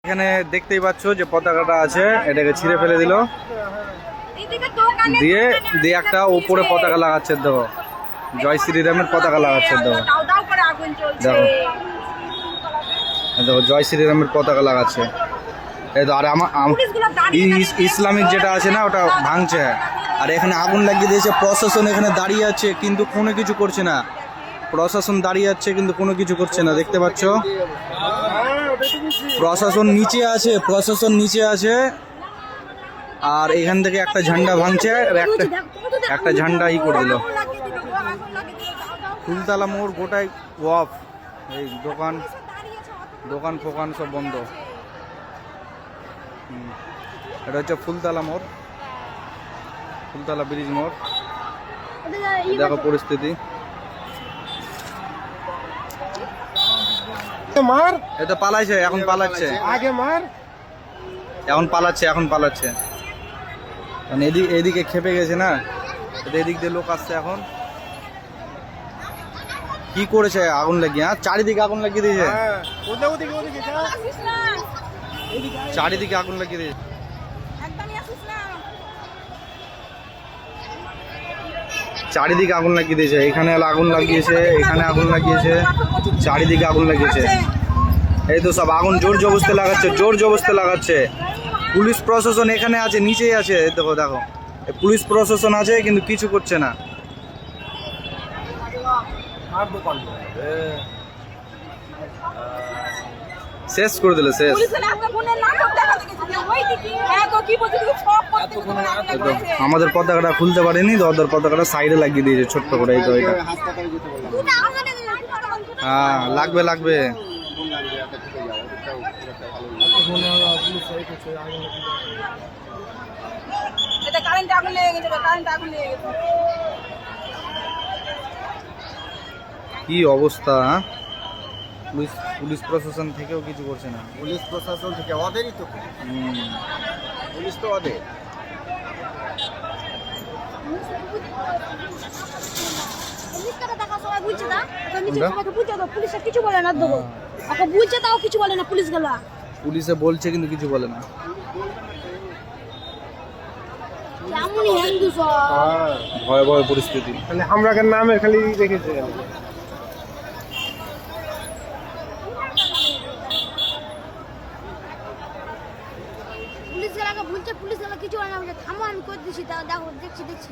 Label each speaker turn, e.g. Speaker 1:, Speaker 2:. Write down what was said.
Speaker 1: এখানে দেখতেই পাচ্ছ যে পতাকাটা আছে, এটাকে ছিঁড়ে ফেলে দিল, দিয়ে দিয়ে একটা উপরে পতাকা লাগাচ্ছে। দেখো জয় শ্রীরামের পতাকা লাগাচ্ছে। দেখো দেখো দেখো জয় শ্রীরামের পতাকা লাগাচ্ছে। এই তো আর ইসলামিক যেটা আছে না ওটা ভাঙছে। আর এখানে আগুন লাগিয়ে দিয়েছে। প্রশাসন এখানে দাঁড়িয়ে আছে কিন্তু কোনো কিছু করছে না। প্রশাসন দাঁড়িয়ে আছে কিন্তু কোনো কিছু করছে না। দেখতে পাচ্ছ প্রশাসন নিচে আছে, প্রশাসন নিচে আছে। আর এখান থেকে একটা ঝান্ডা ভাঙছে, একটা ঝান্ডা করে দিল। ফুলতলা মোড় গোটাই অফ, এই দোকান ফোকান সব বন্ধ। এটা হচ্ছে ফুলতলা মোড়, ফুলতলা ব্রিজ মোড়। দেখো পরিস্থিতি। এটা পালাইছে, এখন পালাচ্ছে, এখন পালাচ্ছে। কারণ এদিকে খেপে গেছে না, এদিক দিয়ে লোক আসছে। এখন কি করেছে আগুন লাগিয়ে? চারিদিকে আগুন লাগিয়ে দিয়েছে, চারিদিকে আগুন লাগিয়ে দিয়েছে। চারিদিকে আগুন লাগিয়ে দিয়েছে। এখানে আগুন লাগিয়েছে, এখানে আগুন লাগিয়েছে, চারিদিকে আগুন লাগিয়েছে। এই তো সব আগুন জোর জবরদস্তি লাগাচ্ছে, জোর জবরদস্তি লাগাচ্ছে। পুলিশ প্রশাসন এখানে আছে, নিচেই আছে। দেখো দেখো পুলিশ প্রশাসন আছে কিন্তু কিছু করছে না। শেষ করে দিল, শেষ। আমাদের পতাকাটা খুলতে পারেনি তো, ওদের পতাকাটা সাইডে লাগিয়ে দিয়েছে ছোট্ট করে। এই তো এটা, হ্যাঁ লাগবে লাগবে। কি অবস্থা! পুলিশ প্রশাসন থেকেও কিছু করছে না।
Speaker 2: পুলিশ প্রশাসন থেকে ওদেরই তো, পুলিশ তো ওদের।
Speaker 1: পুলিশে বলছে কিন্তু কিছু বলে না। ভয়াবহ পরিস্থিতি।
Speaker 2: আমরা নামের খালি দেখেছি।
Speaker 3: পুলিশ কিছু বলে না, থামো আমি করে দিচ্ছি, দেখছি।